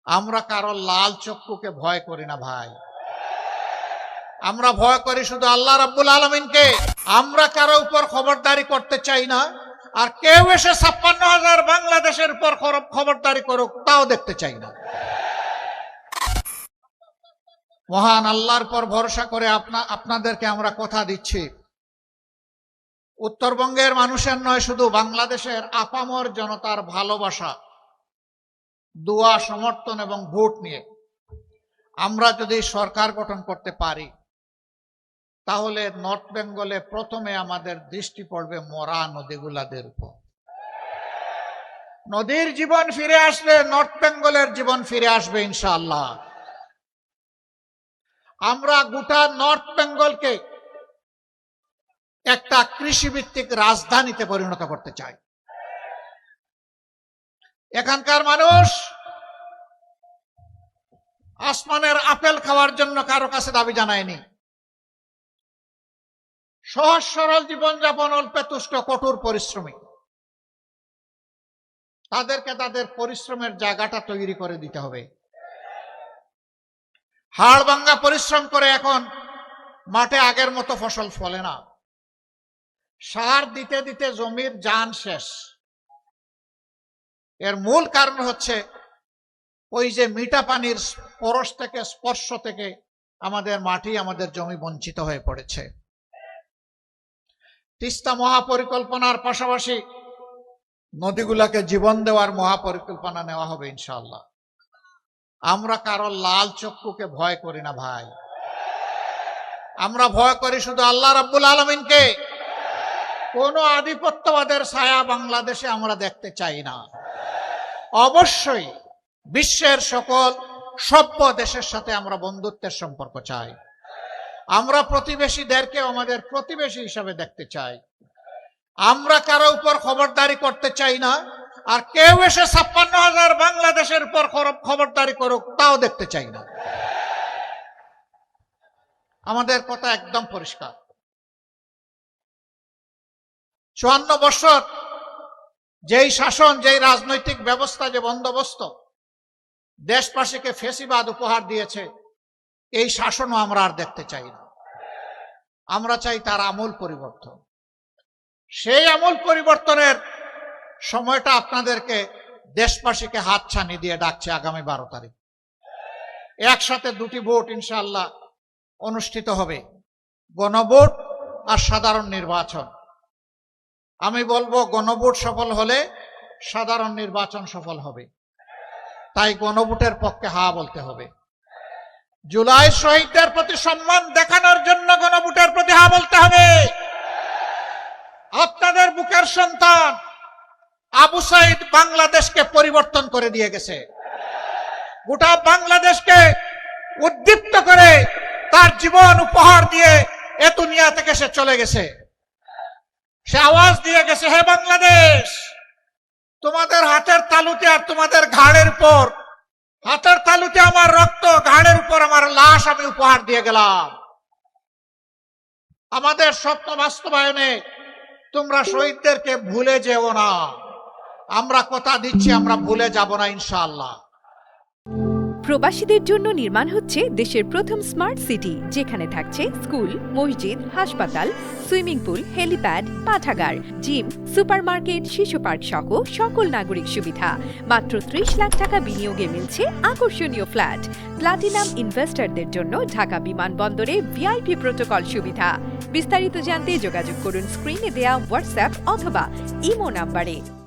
আমরা কারো লাল চক্ষুকে ভয় করি না ভাই, আমরা ভয় করি শুধু আল্লাহ রাব্বুল আলামিনকে। আমরা কারো উপর খবরদারি করতে চাই না, আর কেউ এসে ৫৬,০০০ বাংলাদেশের উপর খবরদারি করুক তাও দেখতে চাই না। মহান আল্লাহর পর ভরসা করে আপনাদেরকে আমরা কথা দিচ্ছি, উত্তরবঙ্গের মানুষের নয়, শুধু বাংলাদেশের আপামর জনতার ভালোবাসা, দোয়া, সমর্থন এবং ভোট নিয়ে আমরা যদি সরকার গঠন করতে পারি, তাহলে নর্থ বেঙ্গলে প্রথমে আমাদের দৃষ্টি পড়বে মরা নদীগুলাদের উপর। নদীর জীবন ফিরে আসবে, নর্থ বেঙ্গলের জীবন ফিরে আসবে ইনশাআল্লাহ। আমরা গোটা নর্থ বেঙ্গলকে একটা কৃষিভিত্তিক রাজধানীতে পরিণত করতে চাই। এখানকার মানুষ আসমানের আপেল খাওয়ার জন্য কারো কাছে দাবি জানায়নি। সহজ সরল জীবনযাপন, অল্পে তুষ্ট, কঠোর পরিশ্রমী, তাদেরকে তাদের পরিশ্রমের জায়গাটা তৈরি করে দিতে হবে। হাড় ভাঙ্গা পরিশ্রম করে এখন মাঠে আগের মতো ফসল ফলে না, সার দিতে দিতে জমির জান শেষ। এর মূল কারণ হচ্ছে ওই যে মিঠা পানির পরশ থেকে, স্পর্শ থেকে আমাদের মাটি, আমাদের জমি বঞ্চিত হয়ে পড়েছে। তিস্তা মহাপরিকল্পনার পাশাপাশি নদীগুলাকে জীবন দেওয়ার মহাপরিকল্পনা নেওয়া হবে ইনশাআল্লাহ। আমরা কারো লাল চক্ষুকে ভয় করি না ভাই, আমরা ভয় করি শুধু আল্লাহ রাব্বুল আলামিনকে। কোন আধিপত্যবাদের ছায়া বাংলাদেশে আমরা দেখতে চাই না। অবশ্যই বিশ্বের সকল সভ্য দেশের সাথে আমরা বন্ধুত্বের সম্পর্ক চাই। আমরা প্রতিবেশীদেরকে আমাদের প্রতিবেশী হিসাবে দেখতে চাই। আমরা কারো উপর খবরদারি করতে চাই না, আর কেউ এসে ৫৬,০০০ বাংলাদেশের উপর খবরদারি করুক তাও দেখতে চাই না। আমাদের কথা একদম পরিষ্কার। ৫৪ বছর যেই শাসন, যেই রাজনৈতিক ব্যবস্থা, যে বন্দোবস্ত দেশবাসীকে ফেসিবাদ উপহার দিয়েছে, এই শাসনও আমরা আর দেখতে চাই না। আমরা চাই তার আমূল পরিবর্তন। সেই আমূল পরিবর্তনের সময়টা আপনাদেরকে, দেশবাসীকে হাতছানি দিয়ে ডাকছে আগামী ১২ তারিখ। একসাথে দুটি ভোট ইনশাআল্লাহ অনুষ্ঠিত হবে, গণভোট আর সাধারণ নির্বাচন। আমি বলবো গণভোট সফল হলে সাধারণ নির্বাচন সফল হবে, তাই গণভোটের পক্ষে হা বলতে হবে। জুলাই শহীদদের প্রতি সম্মান দেখানোর জন্য গণভোটের প্রতি হা বলতে হবে। আপনাদের বুকের সন্তান আবু সাইদ বাংলাদেশকে পরিবর্তন করে দিয়ে গেছে, গোটা বাংলাদেশকে উদ্দীপ্ত করে তার জীবন উপহার দিয়ে এ দুনিয়া থেকে সে চলে গেছে। সে আওয়াজ দিয়ে গেছে, হে বাংলাদেশ, তোমাদের হাতের তালুতে আর তোমাদের ঘাড়ের উপর, হাতের তালুতে আমার রক্ত, ঘাড়ের উপর আমার লাশ আমি উপহার দিয়ে গেলাম। আমাদের স্বপ্ন বাস্তবায়নে তোমরা শহীদদেরকে ভুলে যেও না। আমরা কথা দিচ্ছি, আমরা ভুলে যাব না ইনশাআল্লাহ। প্রবাসীদের জন্য নির্মাণ হচ্ছে দেশের প্রথম স্মার্ট সিটি, যেখানে থাকছে স্কুল, মসজিদ, হাসপাতাল, সুইমিং পুল, হেলিপ্যাড, পাঠাগার, জিম, সুপারমার্কেট, শিশু পার্ক সহ সকল নাগরিক সুবিধা। মাত্র ৩০ লাখ টাকা বিনিয়োগে মিলছে আকর্ষণীয় ফ্ল্যাট। প্লাটিনাম ইনভেস্টরদের জন্য ঢাকা বিমানবন্দরে ভিআইপি প্রোটোকল সুবিধা। বিস্তারিত জানতে যোগাযোগ করুন স্ক্রিনে দেয়া হোয়াটসঅ্যাপ অথবা ইমো নাম্বারে।